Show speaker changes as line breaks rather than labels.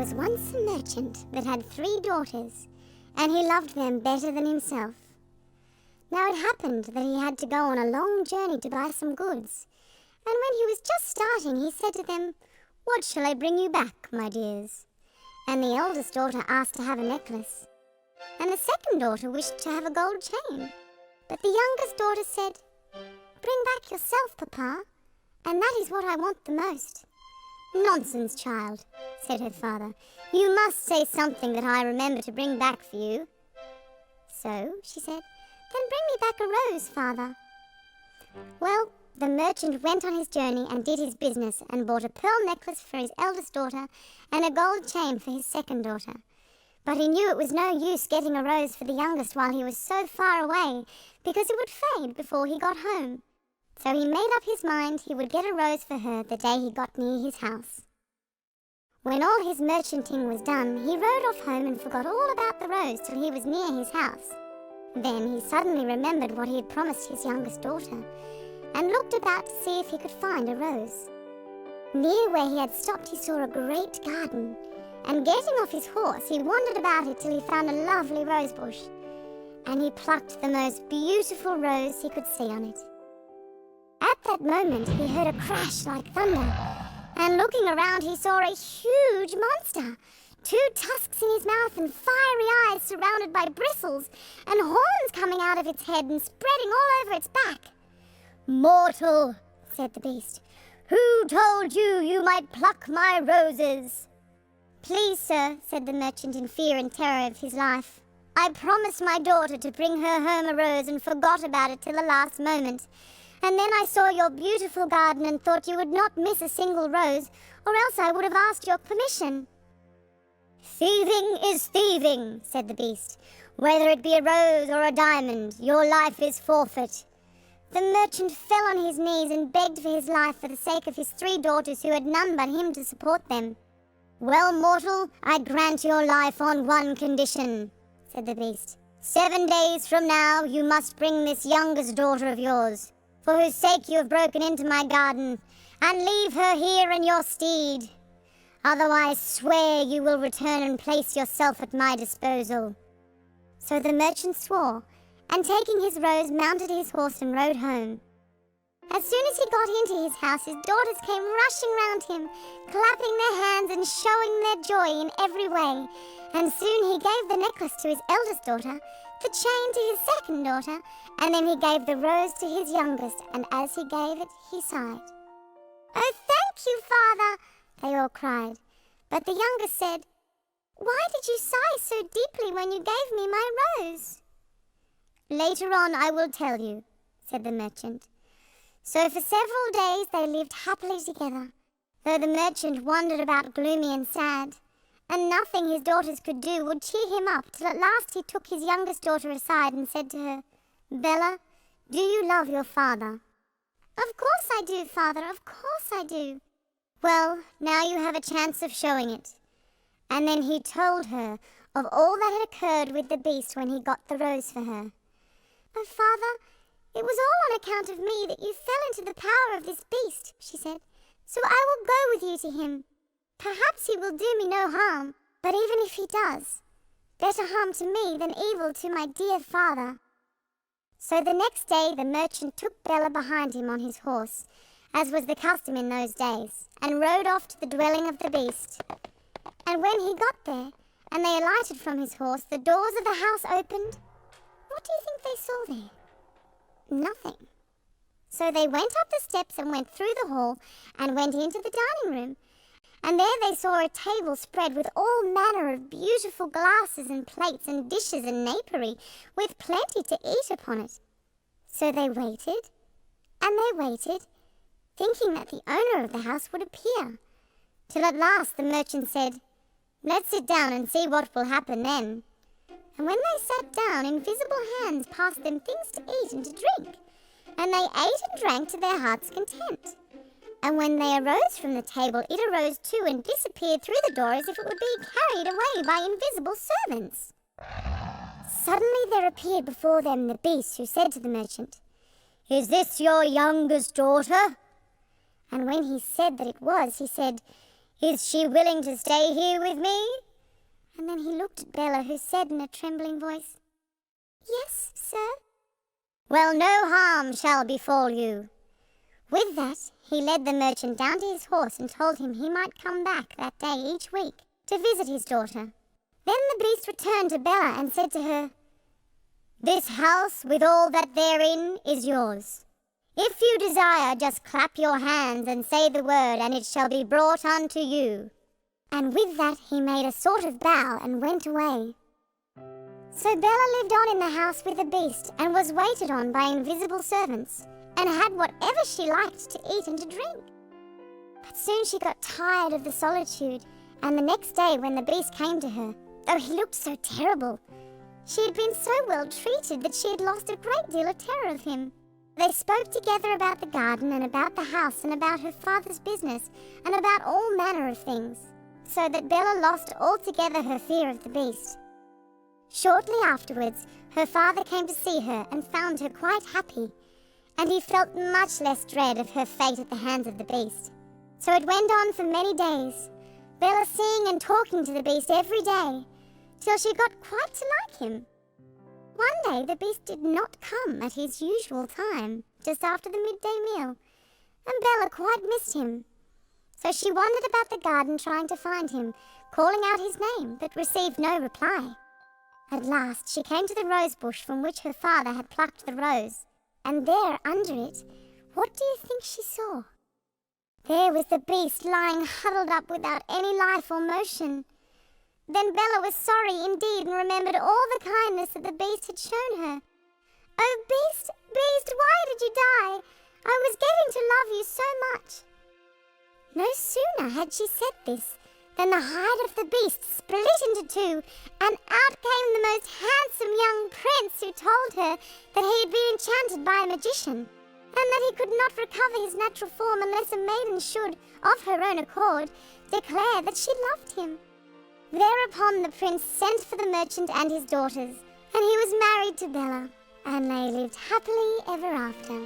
was once a merchant that had 3 daughters, and he loved them better than himself. Now it happened that he had to go on a long journey to buy some goods, and when he was just starting, he said to them, "What shall I bring you back, my dears?" And the eldest daughter asked to have a necklace, and the second daughter wished to have a gold chain. But the youngest daughter said, "Bring back yourself, Papa, and that is what I want the most." "Nonsense, child," said her father. "You must say something that I remember to bring back for you." "So," she said, "then bring me back a rose, father." Well, the merchant went on his journey and did his business and bought a pearl necklace for his eldest daughter and a gold chain for his second daughter. But he knew it was no use getting a rose for the youngest while he was so far away, because it would fade before he got home. So he made up his mind he would get a rose for her the day he got near his house. When all his merchanting was done, he rode off home and forgot all about the rose till he was near his house. Then he suddenly remembered what he had promised his youngest daughter, and looked about to see if he could find a rose. Near where he had stopped he saw a great garden, and getting off his horse he wandered about it till he found a lovely rose bush, and he plucked the most beautiful rose he could see on it. At that moment he heard a crash like thunder, and looking around he saw a huge monster, 2 tusks in his mouth and fiery eyes surrounded by bristles, and horns coming out of its head and spreading all over its back. "Mortal," said the beast, "who told you you might pluck my roses?" "Please, sir," said the merchant in fear and terror of his life, "I promised my daughter to bring her home a rose and forgot about it till the last moment. And then I saw your beautiful garden and thought you would not miss a single rose, or else I would have asked your permission." "Thieving is thieving," said the beast. "Whether it be a rose or a diamond, your life is forfeit." The merchant fell on his knees and begged for his life for the sake of his 3 daughters who had none but him to support them. "Well, mortal, I grant your life on one condition," said the beast. "7 days from now you must bring this youngest daughter of yours, for whose sake you have broken into my garden, and leave her here in your steed. Otherwise swear you will return and place yourself at my disposal." So the merchant swore, and taking his rose, mounted his horse and rode home. As soon as he got into his house, his daughters came rushing round him, clapping their hands and showing their joy in every way. And soon he gave the necklace to his eldest daughter, the chain to his second daughter, and then he gave the rose to his youngest, and as he gave it, he sighed. "Oh, thank you, father," they all cried. But the youngest said, "Why did you sigh so deeply when you gave me my rose?" "Later on I will tell you," said the merchant. So for several days they lived happily together, though the merchant wandered about gloomy and sad, and nothing his daughters could do would cheer him up, till at last he took his youngest daughter aside and said to her, "Bella, do you love your father?" "Of course I do, father, of course I do." "Well, now you have a chance of showing it." And then he told her of all that had occurred with the beast when he got the rose for her. "Oh, father, it was all on account of me that you fell into the power of this beast," she said. "So I will go with you to him. Perhaps he will do me no harm, but even if he does, better harm to me than evil to my dear father." So the next day the merchant took Bella behind him on his horse, as was the custom in those days, and rode off to the dwelling of the beast. And when he got there, and they alighted from his horse, the doors of the house opened. What do you think they saw there? Nothing. So they went up the steps and went through the hall and went into the dining room. And there they saw a table spread with all manner of beautiful glasses and plates and dishes and napery, with plenty to eat upon it. So they waited, and they waited, thinking that the owner of the house would appear, till at last the merchant said, "Let's sit down and see what will happen then." And when they sat down, invisible hands passed them things to eat and to drink, and they ate and drank to their heart's content. And when they arose from the table, it arose too and disappeared through the door as if it would be carried away by invisible servants. Suddenly there appeared before them the beast, who said to the merchant, "Is this your youngest daughter?" And when he said that it was, he said, Is she willing to stay here with me?" And then he looked at Bella, who said in a trembling voice, "Yes, sir." "Well, no harm shall befall you." With that, he led the merchant down to his horse and told him he might come back that day each week to visit his daughter. Then the beast returned to Bella and said to her, "This house with all that therein is yours. If you desire, just clap your hands and say the word, and it shall be brought unto you." And with that he made a sort of bow and went away. So Bella lived on in the house with the beast and was waited on by invisible servants and had whatever she liked to eat and to drink. But soon she got tired of the solitude, and the next day when the beast came to her, though he looked so terrible, she had been so well treated that she had lost a great deal of terror of him. They spoke together about the garden and about the house and about her father's business and about all manner of things, so that Bella lost altogether her fear of the beast. Shortly afterwards, her father came to see her and found her quite happy, and he felt much less dread of her fate at the hands of the beast. So it went on for many days, Bella seeing and talking to the beast every day, till she got quite to like him. One day the beast did not come at his usual time, just after the midday meal, and Bella quite missed him. So she wandered about the garden trying to find him, calling out his name, but received no reply. At last she came to the rose bush from which her father had plucked the rose, and there under it, what do you think she saw? There was the beast lying huddled up without any life or motion. Then Bella was sorry indeed and remembered all the kindness that the beast had shown her. "Oh, beast, beast, why did you die? I was getting to love you so much." No sooner had she said this than the hide of the beast split into two, and out came the most handsome young prince, who told her that he had been enchanted by a magician, and that he could not recover his natural form unless a maiden should, of her own accord, declare that she loved him. Thereupon the prince sent for the merchant and his daughters, and he was married to Bella, and they lived happily ever after.